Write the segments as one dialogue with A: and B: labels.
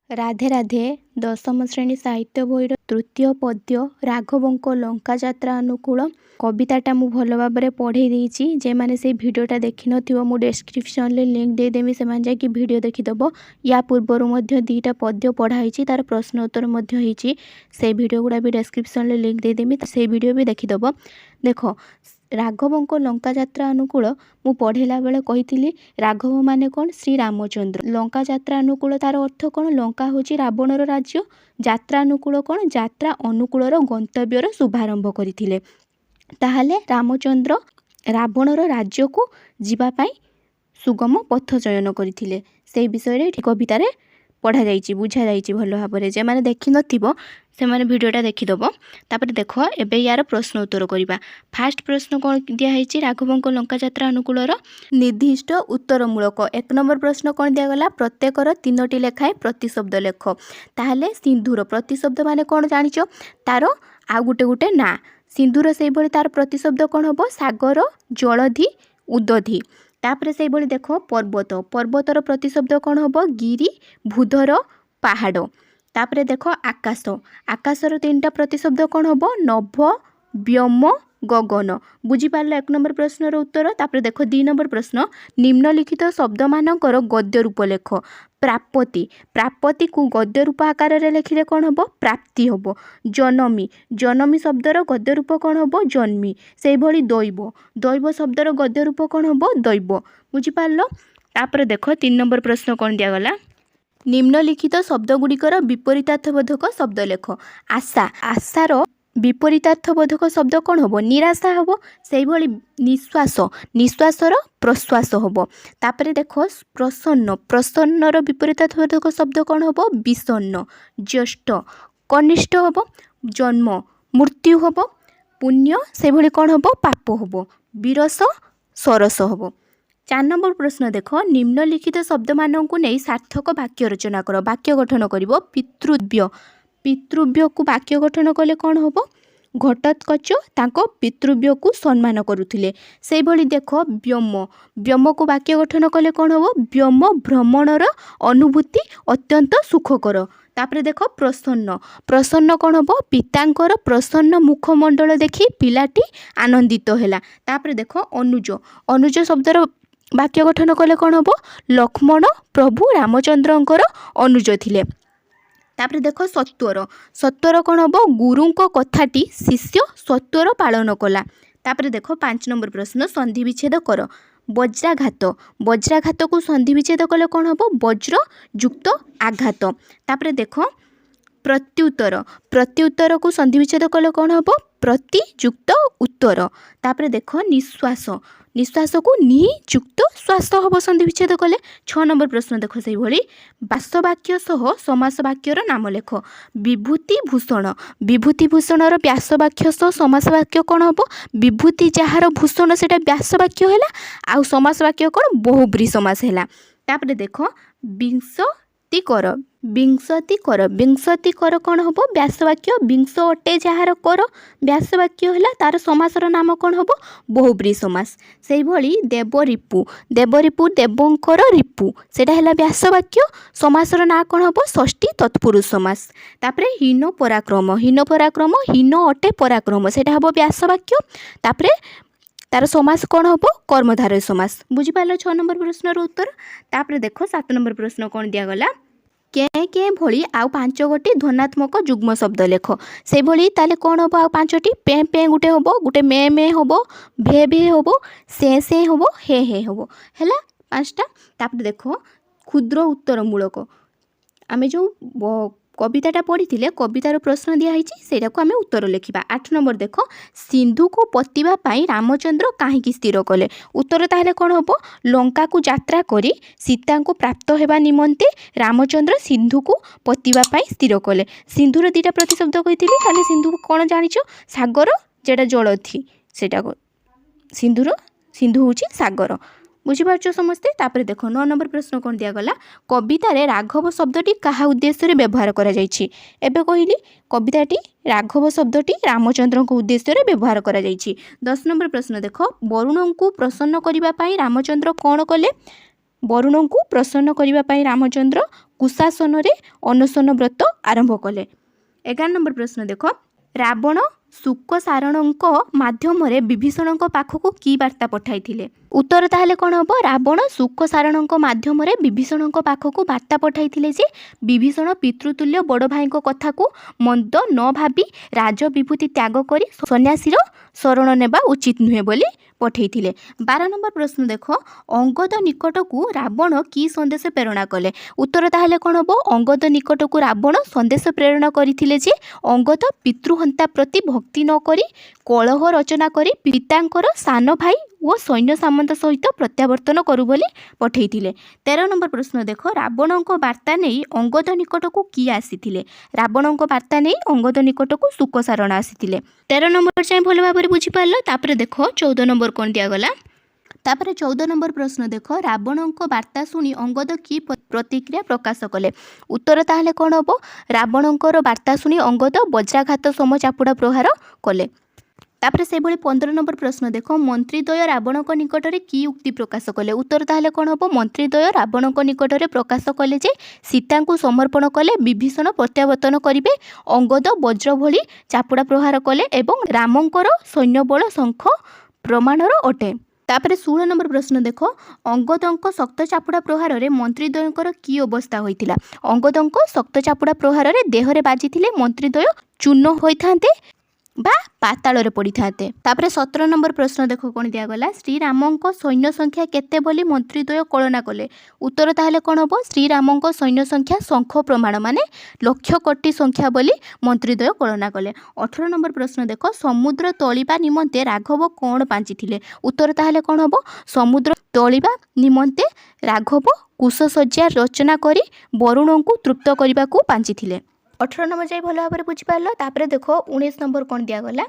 A: ରାଧେ ରାଧେ। ଦଶମ ଶ୍ରେଣୀ ସାହିତ୍ୟ ବହିର ତୃତୀୟ ପଦ୍ୟ ରାଘବଙ୍କ ଲଙ୍କା ଯାତ୍ରା ଅନୁକୂଳ କବିତାଟା ମୁଁ ଭଲ ଭାବରେ ପଢ଼େଇ ଦେଇଛି। ଯେମାନେ ସେଇ ଭିଡ଼ିଓଟା ଦେଖିନଥିବ ମୁଁ ଡେସ୍କ୍ରିପସନ୍ରେ ଲିଙ୍କ୍ ଦେଇଦେବି, ସେମାନେ ଯାଇକି ଭିଡ଼ିଓ ଦେଖିଦେବ। ୟା ପୂର୍ବରୁ ମଧ୍ୟ ଦୁଇଟା ପଦ୍ୟ ପଢ଼ା ହେଇଛି, ତା'ର ପ୍ରଶ୍ନ ଉତ୍ତର ମଧ୍ୟ ହେଇଛି। ସେଇ ଭିଡ଼ିଓ ଗୁଡ଼ା ବି ଡେସ୍କ୍ରିପସନ୍ରେ ଲିଙ୍କ୍ ଦେଇଦେବି, ସେଇ ଭିଡ଼ିଓ ବି ଦେଖିଦେବ। ଦେଖ, ରାଘବଙ୍କ ଲଙ୍କା ଯାତ୍ରା ଅନୁକୂଳ ମୁଁ ପଢ଼େଇଲା ବେଳେ କହିଥିଲି ରାଘବ ମାନେ କ'ଣ? ଶ୍ରୀରାମଚନ୍ଦ୍ର। ଲଙ୍କା ଯାତ୍ରା ଅନୁକୂଳ ତା'ର ଅର୍ଥ କ'ଣ? ଲଙ୍କା ହେଉଛି ରାବଣର ରାଜ୍ୟ। ଯାତ୍ରା ଅନୁକୂଳ କ'ଣ? ଯାତ୍ରା ଅନୁକୂଳର ଗନ୍ତବ୍ୟର ଶୁଭାରମ୍ଭ କରିଥିଲେ। ତାହେଲେ ରାମଚନ୍ଦ୍ର ରାବଣର ରାଜ୍ୟକୁ ଯିବା ପାଇଁ ସୁଗମ ପଥ ଚୟନ କରିଥିଲେ। ସେଇ ବିଷୟରେ ଏଠି କବିତାରେ ପଢ଼ାଯାଇଛି, ବୁଝାଯାଇଛି ଭଲ ଭାବରେ। ଯେମାନେ ଦେଖିନଥିବ ସେମାନେ ଭିଡ଼ିଓଟା ଦେଖିଦେବ। ତାପରେ ଦେଖ, ଏବେ ୟାର ପ୍ରଶ୍ନ ଉତ୍ତର କରିବା। ଫାର୍ଷ୍ଟ ପ୍ରଶ୍ନ କ'ଣ ଦିଆହେଇଛି? ରାଘବଙ୍କ ଲଙ୍କା ଯାତ୍ରା ଅନୁକୂଳର ନିର୍ଦ୍ଦିଷ୍ଟ ଉତ୍ତରମୂଳକ। 1 ନମ୍ବର ପ୍ରଶ୍ନ କ'ଣ ଦିଆଗଲା? ପ୍ରତ୍ୟେକର 3ଟି ଲେଖାଏଁ ପ୍ରତିଶବ୍ଦ ଲେଖ। ତାହେଲେ ସିନ୍ଧୁର ପ୍ରତିଶବ୍ଦ ମାନେ କ'ଣ ଜାଣିଛ? ତାର ଆଉ ଗୋଟେ ନାଁ। ସିନ୍ଧୁର ସେଇଭଳି ତାର ପ୍ରତିଶବ୍ଦ କ'ଣ ହେବ? ସାଗର, ଜଳଧି, ଉଦଧି। ତାପରେ ସେଇଭଳି ଦେଖ, ପର୍ବତ। ପର୍ବତର ପ୍ରତିଶବ୍ଦ କ'ଣ ହେବ? ଗିରି, ଭୂଧର, ପାହାଡ଼। ତାପରେ ଦେଖ, ଆକାଶ। ଆକାଶର 3ଟା ପ୍ରତିଶବ୍ଦ କ'ଣ ହେବ? ନଭ, ବ୍ୟୋମ, ଗଗନ। ବୁଝିପାରିଲ 1 ନମ୍ବର ପ୍ରଶ୍ନର ଉତ୍ତର। ତାପରେ ଦେଖ 2 ନମ୍ବର ପ୍ରଶ୍ନ, ନିମ୍ନଲିଖିତ ଶବ୍ଦମାନଙ୍କର ଗଦ୍ୟ ରୂପ ଲେଖ। ପ୍ରାପତି। ପ୍ରାପତିକୁ ଗଦ୍ୟ ରୂପ ଆକାରରେ ଲେଖିଲେ କ'ଣ ହେବ? ପ୍ରାପ୍ତି ହେବ। ଜନମୀ। ଜନମୀ ଶବ୍ଦର ଗଦ୍ୟ ରୂପ କ'ଣ ହେବ? ଜନ୍ମୀ। ସେଇଭଳି ଦୈବ। ଦୈବ ଶବ୍ଦର ଗଦ୍ୟ ରୂପ କ'ଣ ହେବ? ଦୈବ। ବୁଝିପାରିଲ। ତାପରେ ଦେଖ 3 ନମ୍ବର ପ୍ରଶ୍ନ କ'ଣ ଦିଆଗଲା? ନିମ୍ନଲିଖିତ ଶବ୍ଦଗୁଡ଼ିକର ବିପରୀତାର୍ଥବୋଧକ ଶବ୍ଦ ଲେଖ। ଆଶା। ଆଶାର ବିପରୀତାର୍ଥବୋଧକ ଶବ୍ଦ କ'ଣ ହେବ? ନିରାଶା ହେବ। ସେଇଭଳି ନିଶ୍ୱାସ। ନିଶ୍ୱାସର ପ୍ରଶ୍ୱାସ ହେବ। ତାପରେ ଦେଖ, ପ୍ରସନ୍ନ। ପ୍ରସନ୍ନର ବିପରୀତାର୍ଥବୋଧକ ଶବ୍ଦ କ'ଣ ହେବ? ବିଷନ୍ନ। ଜ୍ୟେଷ୍ଠ। କନିଷ୍ଠ ହେବ। ଜନ୍ମ। ମୃତ୍ୟୁ ହେବ। ପୁଣ୍ୟ ସେଇଭଳି କ'ଣ ହେବ? ପାପ ହେବ। ବିରସ। ସରସ ହେବ। 4 ନମ୍ବର ପ୍ରଶ୍ନ ଦେଖ, ନିମ୍ନଲିଖିତ ଶବ୍ଦମାନଙ୍କୁ ନେଇ ସାର୍ଥକ ବାକ୍ୟ ରଚନା କର। ବାକ୍ୟ ଗଠନ କରିବ। ପିତୃବ୍ୟ। ପିତୃବ୍ୟକୁ ବାକ୍ୟ ଗଠନ କଲେ କ'ଣ ହେବ? ଘଟୋତ୍କଚ ତାଙ୍କ ପିତୃବ୍ୟକୁ ସମ୍ମାନ କରୁଥିଲେ। ସେଇଭଳି ଦେଖ, ବ୍ୟୋମ। ବ୍ୟୋମକୁ ବାକ୍ୟ ଗଠନ କଲେ କ'ଣ ହେବ? ବ୍ୟୋମ ଭ୍ରମଣର ଅନୁଭୂତି ଅତ୍ୟନ୍ତ ସୁଖକର। ତାପରେ ଦେଖ, ପ୍ରସନ୍ନ। ପ୍ରସନ୍ନ କ'ଣ ହେବ? ପିତାଙ୍କର ପ୍ରସନ୍ନ ମୁଖମଣ୍ଡଳ ଦେଖି ପିଲାଟି ଆନନ୍ଦିତ ହେଲା। ତାପରେ ଦେଖ, ଅନୁଜ। ଅନୁଜ ଶବ୍ଦର ବାକ୍ୟ ଗଠନ କଲେ କ'ଣ ହେବ? ଲକ୍ଷ୍ମଣ ପ୍ରଭୁ ରାମଚନ୍ଦ୍ରଙ୍କର ଅନୁଜ ଥିଲେ। ତାପରେ ଦେଖ, ସତ୍ୱର। ସତ୍ୱର କ'ଣ ହେବ? ଗୁରୁଙ୍କ କଥାଟି ଶିଷ୍ୟ ସତ୍ୱର ପାଳନ କଲା। ତାପରେ ଦେଖ 5 ନମ୍ବର ପ୍ରଶ୍ନ, ସନ୍ଧି ବିଚ୍ଛେଦ କର। ବଜ୍ରାଘାତ। ବଜ୍ରାଘାତକୁ ସନ୍ଧି ବିଚ୍ଛେଦ କଲେ କ'ଣ ହେବ? ବଜ୍ର ଯୁକ୍ତ ଆଘାତ। ତାପରେ ଦେଖ, ପ୍ରତ୍ୟୁତ୍ତର। ପ୍ରତ୍ୟୁତ୍ତରକୁ ସନ୍ଧି ବିଚ୍ଛେଦ କଲେ କ'ଣ ହେବ? ପ୍ରତି ଯୁକ୍ତ ଉତ୍ତର। ତାପରେ ଦେଖ, ନିଶ୍ୱାସ। ନିଶ୍ୱାସକୁ ନି ଯୁକ୍ତ ଶ୍ୱାସ ହେବ ସନ୍ଧି ବିଚ୍ଛେଦ କଲେ। 6 ନମ୍ବର ପ୍ରଶ୍ନ ଦେଖ, ସେଇଭଳି ବ୍ୟାସବାକ୍ୟ ସହ ସମାସ ବାକ୍ୟର ନାମ ଲେଖ। ବିଭୂତି ଭୂଷଣ। ବିଭୂତି ଭୂଷଣର ବ୍ୟାସବାକ୍ୟ ସହ ସମାସ ବାକ୍ୟ କ'ଣ ହେବ? ବିଭୂତି ଯାହାର ଭୂଷଣ ସେଟା ବ୍ୟାସବାକ୍ୟ ହେଲା, ଆଉ ସମାସ ବାକ୍ୟ କ'ଣ? ବହୁବ୍ରୀହି ସମାସ ହେଲା। ତାପରେ ଦେଖ, ବିଂଶତିକର। ବିଂଶତିକର। ବିଂଶତିକର କ'ଣ ହେବ? ବ୍ୟାସବାକ୍ୟ। ବିଂଶ ଅଟେ ଯାହାର କର ବ୍ୟାସବାକ୍ୟ ହେଲା, ତାର ସମାସର ନାମ କ'ଣ ହେବ? ବହୁବ୍ରୀହି ସମାସ। ସେଇଭଳି ଦେବରିପୁ। ଦେବରିପୁ ଦେବଙ୍କର ରିପୁ, ସେଟା ହେଲା ବ୍ୟାସବାକ୍ୟ। ସମାସର ନାଁ କ'ଣ ହେବ? ଷଷ୍ଠୀ ତତ୍ପୁରୁଷ ସମାସ। ତାପରେ ହୀନ ପରାକ୍ରମ। ହୀନ ପରାକ୍ରମ। ହୀନ ଅଟେ ପରାକ୍ରମ, ସେଟା ହେବ ବ୍ୟାସବାକ୍ୟ। ତାପରେ ତାର ସମାସ କ'ଣ ହେବ? କର୍ମଧାରୟ ସମାସ। ବୁଝିପାରିଲ 6 ନମ୍ବର ପ୍ରଶ୍ନର ଉତ୍ତର। ତାପରେ ଦେଖ 7 ନମ୍ବର ପ୍ରଶ୍ନ କ'ଣ ଦିଆଗଲା? କେଁ କେଁ ଭଳି ଆଉ 5ଗୋଟି ଧ୍ୱନାତ୍ମକ ଯୁଗ୍ମ ଶବ୍ଦ ଲେଖ। ସେଇଭଳି ତାହେଲେ କ'ଣ ହେବ? ଆଉ 5ଟି। ପେଁ ପେଁ ଗୋଟେ ହେବ, ଗୋଟେ ମେ ମେ ହେବ, ଭେ ଭେ ହେବ, ସେ ସେ ହେବ, ହେ ହେ ହେବ। ହେଲା 5ଟା। ତାପରେ ଦେଖ, କ୍ଷୁଦ୍ର ଉତ୍ତରମୂଳକ। ଆମେ ଯେଉଁ କବିତାଟା ପଢ଼ିଥିଲେ, କବିତାର ପ୍ରଶ୍ନ ଦିଆହେଇଛି, ସେଇଟାକୁ ଆମେ ଉତ୍ତର ଲେଖିବା। 8 ନମ୍ବର ଦେଖ, ସିନ୍ଧୁକୁ ପୋତିବା ପାଇଁ ରାମଚନ୍ଦ୍ର କାହିଁକି ସ୍ଥିର କଲେ? ଉତ୍ତର ତାହେଲେ କ'ଣ ହେବ? ଲଙ୍କାକୁ ଯାତ୍ରା କରି ସୀତାଙ୍କୁ ପ୍ରାପ୍ତ ହେବା ନିମନ୍ତେ ରାମଚନ୍ଦ୍ର ସିନ୍ଧୁକୁ ପୋତିବା ପାଇଁ ସ୍ଥିର କଲେ। ସିନ୍ଧୁର 2ଟା ପ୍ରତିଶବ୍ଦ କହିଥିଲି, ତାହେଲେ ସିନ୍ଧୁ କ'ଣ ଜାଣିଛ? ସାଗର, ଯେଟା ଜଳଧି, ସେଟା ସିନ୍ଧୁ ହେଉଛି ସାଗର। ବୁଝିପାରୁଛ ସମସ୍ତେ। ତାପରେ ଦେଖ 9 ନମ୍ବର ପ୍ରଶ୍ନ କ'ଣ ଦିଆଗଲା? କବିତାରେ ରାଘବ ଶବ୍ଦଟି କାହା ଉଦ୍ଦେଶ୍ୟରେ ବ୍ୟବହାର କରାଯାଇଛି? ଏବେ କହିଲି କବିତାଟି ରାଘବ ଶବ୍ଦଟି ରାମଚନ୍ଦ୍ରଙ୍କ ଉଦ୍ଦେଶ୍ୟରେ ବ୍ୟବହାର କରାଯାଇଛି। 10 ନମ୍ବର ପ୍ରଶ୍ନ ଦେଖ, ବରୁଣଙ୍କୁ ପ୍ରସନ୍ନ କରିବା ପାଇଁ ରାମଚନ୍ଦ୍ର କ'ଣ କଲେ? वरुण को प्रसन्न करने रामचंद्र कुशासन अनशन व्रत आरंभ कले। 11 नंबर प्रश्न देख, रावण शुक सारण माध्यम विभीषण पाखक की वार्ता पठाई थिले? उत्तर ताहले कौन हम? रावण शुक सारण माध्यम विभीषण पाखक वार्ता पठाई थिले जे विभीषण पितृतुल्य बड़ भाई कथा को मंद न भावी राज विभूति त्याग करी सन्यासीर शरण नेबा उचित नुहे बोली पठेइथिले। 12 नंबर प्रश्न देख, अंगद निकट को रावण की संदेश प्रेरणा कले? उत्तर ताहले कौन हम? अंगद निकट को रावण संदेश प्रेरणा करथिले जे अंगद पितृहंता प्रति भक्ति न करी कलह रचना करी पितांकर सान भाई वो सैन्य सामंत सहित प्रत्यावर्तन करू बोली पठेइथिले। 13 नंबर प्रश्न देख, रावण को वार्ता नहीं अंगद निकट को किए आसीथिले? रावण को वार्ता नहीं अंगद निकट को शुक सारण आसीथिले। 13 नंबर चाहे भल भाव बुझी पारल। तापर देख 14 नंबर कौन दिगला? तापर 14 नंबर प्रश्न देख, रावण को वार्ता शुणी अंगद की प्रतिक्रिया प्रकाश कले? उत्तर ताहले कौन हम? रावण वार्ता शुणी अंगद वज्राघात सम चापुड़ा प्रहार कले। तापर से भली 15 नंबर प्रश्न देख, मंत्रीद्वय रावण को निकट में की उक्ति प्रकाश कले? उत्तर ताहले कौन हम? मंत्रीद्वय रावण को निकट में प्रकाश कले जे सीता को समर्पण कले विभीषण प्रत्यावर्तन करिवे, अंगद वज्र भली चापुड़ा प्रहार कले एवं रामंकर सैन्यबल शंख प्रमाणर अटे। तापर 16 नंबर प्रश्न देख, अंगदंक शक्त चापुड़ा प्रहार रे मंत्रीद्वयंकर की अवस्था होइतिला? अंगदंक शक्त चापुड़ा प्रहार रे देहरे बाजिथिले मंत्रीद्वय चूर्ण होइथांते बा पाताल पड़ी था। तापर 17 नंबर प्रश्न देख कौन दिगला? श्रीरामंक सैन्य संख्या केते बोली मंत्रीद्वय कलना कले? उत्तर ताहले कौन हम? श्रीरामंक सैन्य संख्या शंख प्रमाण माने लक्ष कोटी संख्या बोली मंत्रीद्वय कलना कले। 18 नंबर प्रश्न देख, समुद्र तोलिबा निमंते राघव कौन बांचिथिले? उत्तर ताहले कौन हम? समुद्र तोलिबा निमंते राघव कुशसज्जा रचना करी वरुण को तृप्त करने को बांचिथिले। 18 नंबर जाए भल भाव बुझीपार। तापर देख 19 नंबर कौन दिगला?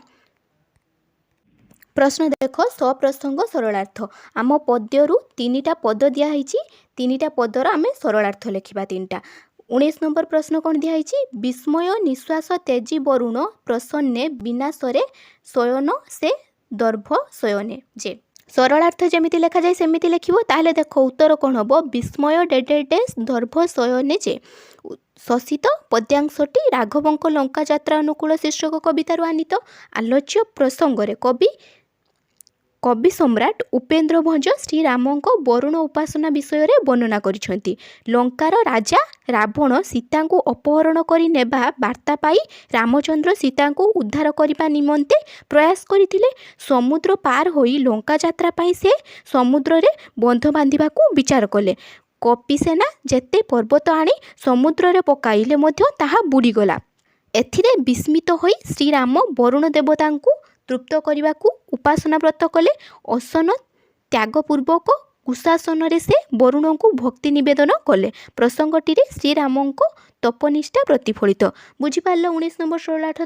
A: प्रश्न देख, सप्रसंग सरलार्थ। आम पद्यरू 3टा पद दिखाई, 3टा पदर आम सरलार्थ लिखा 3टा। 19 नंबर प्रश्न कौन दिखाई? विस्मय निश्वास तेजी वरुण प्रसन्ने विनाशरे शयन से दर्भ शयने। जे सरलार्थ जमी लिखा जाए सेमती लिखो। ताहले देख उत्तर कौन हम? विस्मय डेडेडे दर्भ शयने जे शशित पद्यांशटी राघवंक लंका यात्रा अनुकूल शीर्षक कवितार आनीत। आलोच्य प्रसंग कवि सम्राट उपेन्द्र भंज श्रीरामंक वरुण उपासना विषय रे वर्णना करिसेंती। लंकार राजा रावण सीता को अपहरण करि नेबा वार्ता पाई रामचंद्र सीता को उद्धार करने निमंते प्रयास करथिले। समुद्र पार होई लंका यात्रा पाई से समुद्र रे बंध बांधिबा को विचार कले। कपिसेना जेते पर्वत आनी समुद्र रे पकाइले मध्य ताहा बुड़ीगला। एथिरे विस्मित होई श्रीराम वरुण देवता को तृप्त करने को उपासना व्रत कले। असन त्यागपूर्वक कुशासन रे से वरुण को भक्ति निवेदन कले। प्रसंगटी श्रीराम को तपनिष्ठा प्रतिफलित। बुझीपार 19 नंबर सरलार्थ।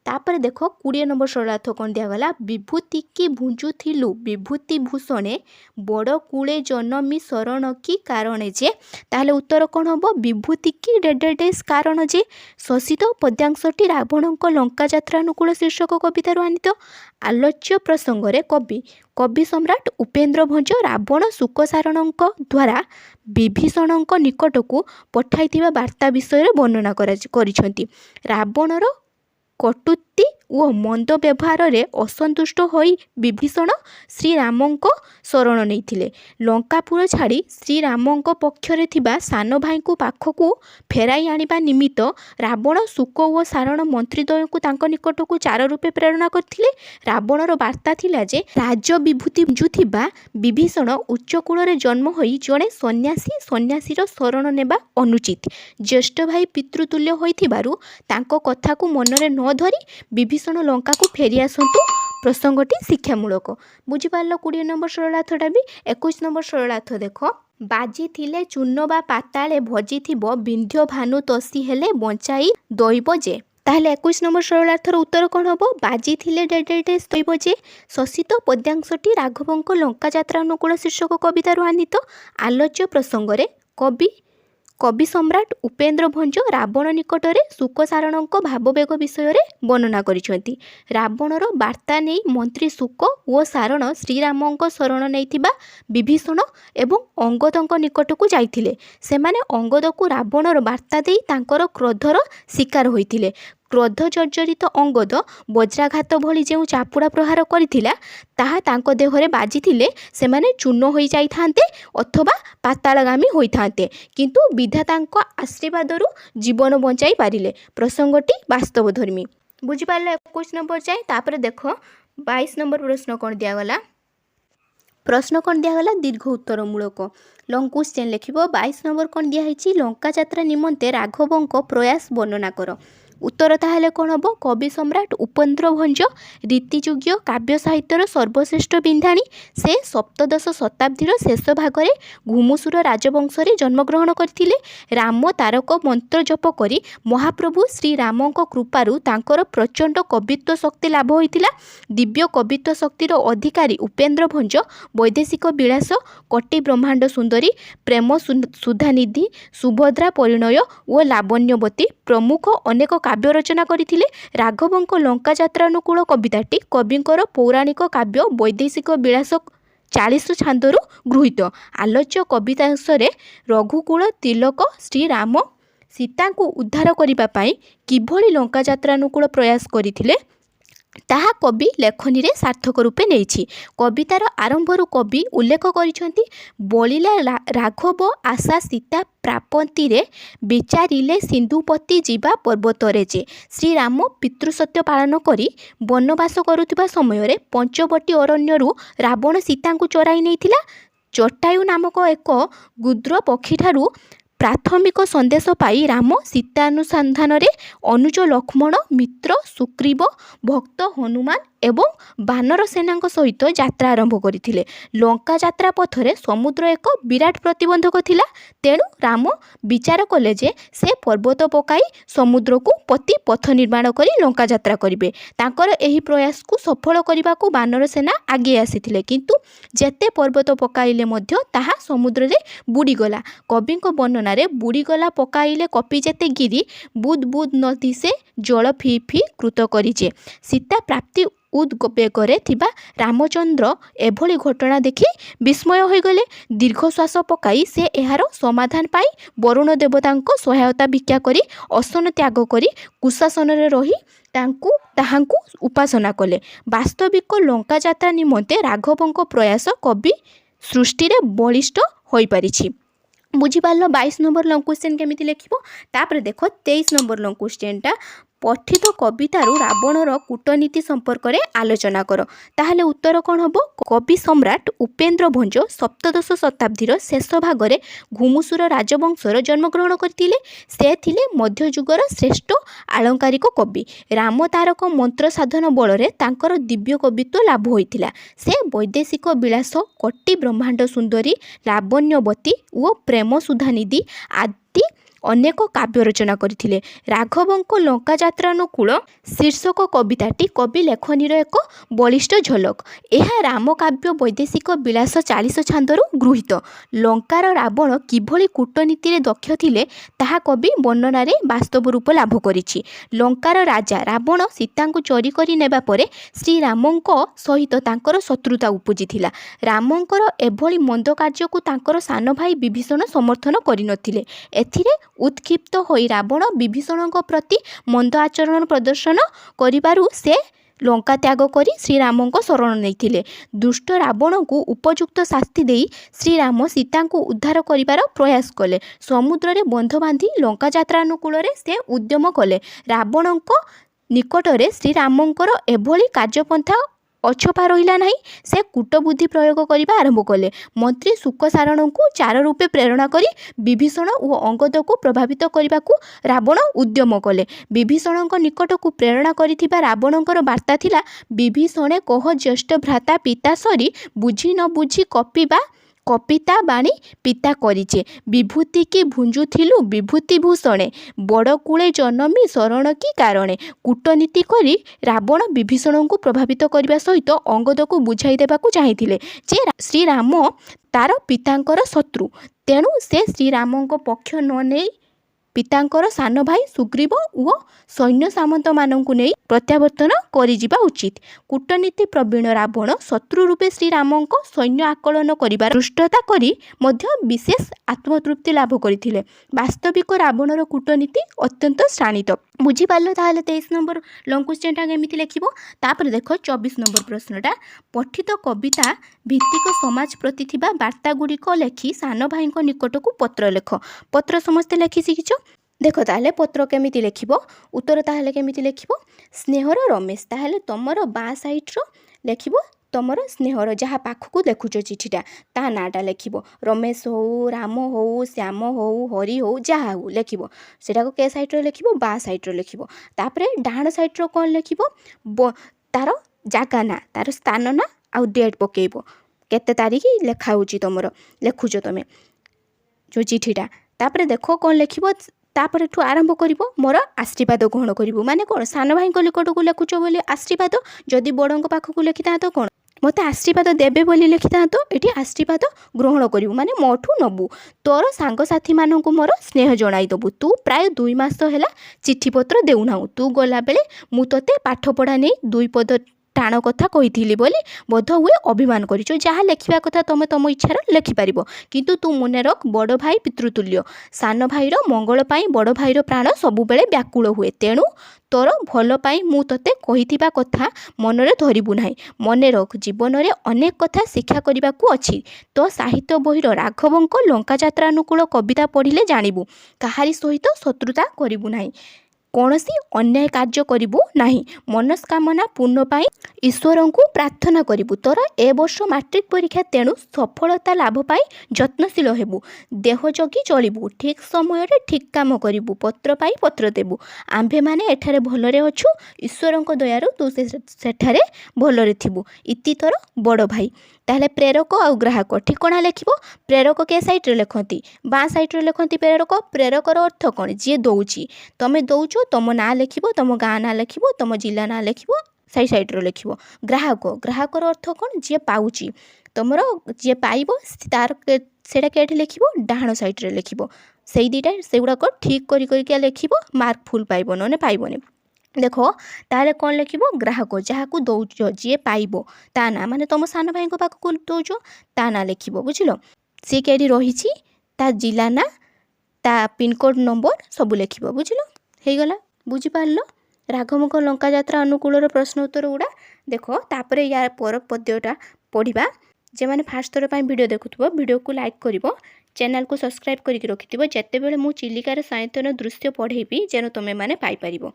A: तापर देख 20 नंबर सरलार्थ कौन दिगला? विभूति की भुंजुथिलु विभूति भूषणे बड़ कूले जनमी शरण की कारणे जे। ताहले उत्तर कौन हम? विभूति की डेडेडेस कारण जे शशित पद्यांशटी रावणंक लंका यात्रा अनुकूल शीर्षक कवितार आनीत। आलोच्य प्रसंग रे कवि सम्राट उपेन्द्र भंज रावण शुकसारणଙ୍କ द्वारा विभीषणଙ୍କ निकट को पठाइथिबा वार्ता विषय वर्णना करिसेंती। रावणर कटुक्ति और मंद व्यवहार रे असंतुष्ट होई विभीषण श्रीरामंक शरण नैथिले। लंकापुर छाड़ी श्रीरामंक पक्षरे थिबा सान भाई को पाखकू फेराई आनिबा निमित्त रावण शुक और सारण मंत्रीद्वय को तांको निकट को चार रूपे प्रेरणा करथिले। रावणर वार्ता थिला जे राज विभूति जुथिबा विभीषण उच्चकूल रे जन्म होई जणे सन्यासीर शरण नेबा अनुचित। ज्येष्ठ भाई पितृतुल्य होइथिबारु तांको कथा को मनरे न धरी विभीषण लंका को फेरी आसतु। प्रसंगटी शिक्षामूलक। बुझीपार 20 नंबर सरलार्थटा भी। 21 नंबर सरलार्थ देख, बाजी थिले चूर्ण बा पाताले भजी थिबो विंध्य भानु तसी हेले बंचाई दैव जे। ताहले 21 नंबर सरलार्थर उत्तर कौन हम? बाजी थिले डेडेडे दैव जे शशित पद्यांशटी राघवंक लंका यात्रा अनुकूल शीर्षक कवितार आनीत। आलोच्य प्रसंग कवि कवि सम्राट उपेन्द्र भंज रावण निकटरे शुकसारणଙ୍କ भाववेग विषय वर्णना करिसेंती। रावणर वार्ता नहीं मंत्री शुक और सारण श्रीरामଙ୍କ शरण नैथिबा विभीषण एवं अंगदଙ୍କ निकटକୁ ଯାଇଥିଲେ। ସେମାନେ अंगदକୁ रावणर वार्ता देई तांकर क्रोधर शिकार होइथिले। क्रोध जर्जरित अंगद वज्राघात भली जो चापुड़ा प्रहार करथिला ताहा तांको देहरे बाजिथिले सेमाने चूर्ण होई जाइथान्ते अथवा पातालगामी होइथान्ते, किंतु विधातांको आशीर्वादरु जीवन बंचाई पारिले। प्रसंगटी वास्तवधर्मी। बुझी पारले 21 नंबर जाए। तापर देखो 22 नंबर प्रश्न कौन दियागला। प्रश्न कौन दियागला दीर्घ उत्तरमूलक लंग क्वेश्चन लिखिबो। 22 नंबर कौन दियाहेछि लंका यात्रा निमंते राघवଙ୍କ प्रयास वर्णना कर। उत्तर ताहले कौन हम कवि सम्राट उपेन्द्र भंज रीतियुग्य काव्य साहित्यर सर्वश्रेष्ठ बिंधाणी। से सप्तदश शताब्दीर शेष भाग में घुमुसुर राजवंशरे जन्मग्रहण करथिले। राम तारक मंत्र जप करी महाप्रभु श्रीरामଙ୍କ कृपारु तांकर प्रचंड कवित्व शक्ति लाभ होइतिला। दिव्य कवित्व शक्तिर अधिकारी उपेन्द्र भंज वैदेशिक विलास, कटी ब्रह्मांड सुंदरी, प्रेम सुधानिधि, सुभद्रा परिणय और लावण्यवती प्रमुख अनेक काव्य रचना करथिले। राघवଙ୍କ लंका यात्रानुकूल कविताटी कविंकर पौराणिक काव्य वैदेशिक विलास 40 छांदरू गृहीत। आलोच्य कवितांशरे रघुकुल तिलक श्रीराम सीता को उद्धार करने पाई किभली लंका यात्रानुकूल प्रयास करथिले ताहा कवि लेखनी रे सार्थक रूपे नेछि। कवितार आरंभरू कवि उल्लेख करिसेंती बलिला राघव आशा सीता प्रापंती रे विचारिले सिंधुपति जीवा पर्वतरे जे। श्रीराम पितृसत्य पालन करी वनवास करुथिबा समय रे पंचवटी अरण्यरू रावण सीता को चोराई नेइथिला। जटायु नामक एक गुद्र पक्षी ठारू प्राथमिक संदेश पाई राम सीतानुसंधान रे अनुज लक्ष्मण मित्र सुग्रीव भक्त हनुमान एवं बानर सेना सहित यात्रा आरंभ करथिले। लंका यात्रा पथरे समुद्र एक विराट प्रतिबंधक थिला। तेणु राम विचार कले जे से पर्वत पकाई समुद्र को पति पथ निर्माण करी लंका यात्रा करिवे। तांकर एही प्रयास को सफल करने को बानर सेना आगे आसीथिले, किंतु जेते पर्वत पकाइले मध्य ताहा समुद्र रे बुड़ी गला। कविंक वर्णना रे बुड़ी गला पकाइले कपि जेते गिरी बुद बुद नदी से जल फी फी कृत करिजे। सीता प्राप्ति उद्वेगरे थिबा रामचंद्र एभली घटना देखि विस्मय होइगले। दीर्घश्वास पकाई से एहार समाधान पाई वरुण देवतांको सहायता भिक्षा करी असन त्याग करी कुशासन रे रही ताहांकु उपासना कले। वास्तविक लंका यात्रा निमंते राघवଙ୍କ प्रयास कवि सृष्टि रे बलिष्ठ होई परिछि। बुझीपाल 22 नंबर लंग क्वेश्चन केमिति लिखिबो। तापर देखो 23 नंबर लंग क्वेश्चन टा पठित कवितारू रावणर कूटनीति संपर्क में आलोचना कर। ताहले उत्तर कौन हम कवि सम्राट उपेन्द्र भंज सप्तदश शताब्दीर शेष भाग में घुमुसुर राजवंशर जन्मग्रहण करथिले। से थिले मध्ययुगर श्रेष्ठ आलंकारिक कवि। राम तारक मंत्र साधन बल में तांकर दिव्य कवित्व लाभ होइतिला। से वैदेशिक विलास, कटी ब्रह्मांड सुंदरी, लावण्यवती और प्रेम सुधानिधि आदि अनेक काव्य रचना करथिले। राघवଙ୍କ लंका यात्रानुकूल शीर्षक कविताटी कवि लेखनीर एक बलिष्ठ झलक। यह राम काव्य वैदेशिक विलास 40 छांदरू गृहीत। लंकार रावण किभली कूटनीति दक्ष थिले ताहा कवि वर्णना रे वास्तव रूप लाभ करिछि। लंकार राजा रावण सीता को चोरी करि नेबा परे श्रीरामଙ୍କ सहित तांकर शत्रुता उपजिथिला। रामଙ୍କର एभली मंद कार्य को तांकर सान भाई विभीषण समर्थन करिनथिले। एथिरे उत्क्षिप्त होई रावण विभीषणଙ୍କ प्रति मंद आचरण प्रदर्शन करिबारु से लंका त्याग करी श्रीरामଙ୍କ शरण नैथिले। दुष्ट रावण को उपयुक्त शास्ति देई श्रीराम सीता को उद्धार करिबार प्रयास कले। समुद्र रे बंध बांधी लंका यात्रानुकूल रे से उद्यम कले। रावणଙ୍କ निकटरे श्रीरामଙ୍କର एभली कार्यपंथा अछपा रहिला नहीं। से कूटबुद्धि प्रयोग करने आरंभ कले। मंत्री शुकसारण को चार रूपे प्रेरणा करी विभीषण और अंगद को प्रभावित करने को रावण उद्यम कले। विभीषण निकट को प्रेरणा करिथिबा रावणଙ୍କର वार्ता थिला विभीषणे कह ज्येष्ठ भ्राता पिता सरी बुझी न बुझी कपिबा कपिता बाणी पिता करिचे विभूति की भुंजुथिलु विभूति भूषणे बड़ कूले जनमी शरण की कारणे। कूटनीति करी रावण विभीषण को प्रभावित करने सहित अंगद को बुझाई देबाकू चाहिथिले जे श्रीराम तार पितांकर शत्रु। तेणु से श्रीरामଙ୍କ पक्ष न नहीं पितांकर सान भाई सुग्रीव ओ सैन्य सामंत मानू नहीं प्रत्यावर्तन करिजिबा उचित। कूटनीति प्रवीण रावण शत्रु रूपे श्रीरामଙ୍କ सैन्य आकलन करिबार दृष्टता करी मध्य विशेष आत्मतृप्ति लाभ करथिले। वास्तविक रावणर कूटनीति अत्यंत शाणित। बुझी पारलो ताहले 23 नंबर लॉन्ग क्वेश्चनटा केमिति लेखिबो। तापर देखो 24 नंबर प्रश्नटा पठित कविता भित्तिक समाज प्रति थिबा वार्ता गुड़िक लेखि सान भाई निकट को पत्र लेख। पत्र समस्ते लेखि शिखिछ। देख ताहले पत्र केमिति लेखिबो। उत्तर ताहले केमिति लेखिबो स्नेहर रमेश ताहले तमर बाँ साइड रो लेखिबो तमर स्नेहर जहाँ पाखक देखुच चिठीटा ता नाटा लेखिबो। रमेश हो राम हो श्याम हो हरि हो जहाँ हो लेखिबो सेटा को के साइड रो लेखिबो बाँ साइड रो लेखिबो। तापरे डाहाण साइड रो कोन लेखिबो तार जागा ना तार स्थान ना आउ डेट पकेइबो केते तारीख लेखा होची तमर लेखुच तमे जो चिठीटा। तापरे देखो कोन लेखिबो तापर ठू आरंभ करिबो मोर आशीर्वाद ग्रहण करिबो माने कोन सान भाई निकट को लेखुच बोली आशीर्वाद जदि बड़ों पाखक लेखिता तो कोन मते आशीर्वाद देबे बोली लिखिता तो एठी आशीर्वाद ग्रहण करिबो माने मोठू नबू तोर सांग साथी माननकु मोर स्नेह जणाई दबु। तू प्राय 2 मास हैला चिठी पत्र देउनाउ तू गला बेले मु तते पाठ पढ़ा नै 2 पद टाण कथा कही बोली बोध हुए अभिमान करिचो जहाँ लेखिबा कथा तमे तम इच्छार लेखिपार किंतु तू मने रख बड़ भाई पितृतुल्य सान भाईर मंगल पाई बड़ भाईर प्राण सबुबेले व्याकुल हुए। तेणु तोर भल पाई मु तते कहिथिबा कथा मनरे धरिबु नाही। मने रख जीवन रे अनेक कथा शिक्षा करबाकू अछि। तो साहित्य बहिर राघवंक लंका यात्रा अनुकूल कविता पढ़िले जानिबु काहारी सहित शत्रुता करिबु नाही कौनसी अन्याय कार्य करिबु नाही मनस्कामना पूर्ण पाई ईश्वर को प्रार्थना करिबु। तोर ए वर्ष मैट्रिक परीक्षा तेणु सफलता लाभ पाई यत्नशील हेबु देह जगी चलिबु ठीक समय रे ठीक काम करिबु पत्र पाई पत्र देबु आंभे माने एठारे भलरे अछु ईश्वर को दयारु तू सेठारे भलरे थिबु इति तोर बड़ भाई। ताहले प्रेरक और ग्राहक ठिकणा लेखिबो। प्रेरक के साइड रे लेखंती बाँ साइड रे लेखंती प्रेरक प्रेरकर अर्थ कौन जी दौची तमे दौच तुम ना लेखिबो तुम गाँ ना लेखिबो तुम जिला ना लेखिबो साइड रो लेखिबो। ग्राहक ग्राहकर अर्थ कौन जी पाउची तुमर जी पाइबो तार सेटा केठी लेखिबो डाहाण साइड रे लेखिबो सेई दीटा सेगुड़ाक ठीक करी करिका लेखिबो मार्क फुल पाइबो नने पाइबोनी। देखो ताले कौन लेखिबो ग्राहक जहाँ को दौच जी पाइबो ता ना माने तुम सान भाई पाखक दौच ता ना लेखिबो बुझिलो सी केडी रहिछि ता जिला ना ता पिनकोड नंबर सब लेखिबो बुझिलो हे गला बुझी पारलो। राघवंक लंका यात्रा अनुकूल प्रश्न उत्तर गुड़ा देख तापर यार पर पद्यटा पढ़ा जे मैंने फास्ट थर पर वीडियो देखुव वीडियो को लाइक करिवो चैनल को सब्सक्राइब करके रखिथिबो जेते बेले मु चिलिकार साहित्यन दृश्य पढ़ेबी जेन तुमे माने पाई परिबो।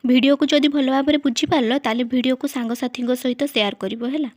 A: वीडियो को जदि भल भाव बुझी पारलो ताले वीडियो को सांग साथी सहित शेयर करिवो हैला।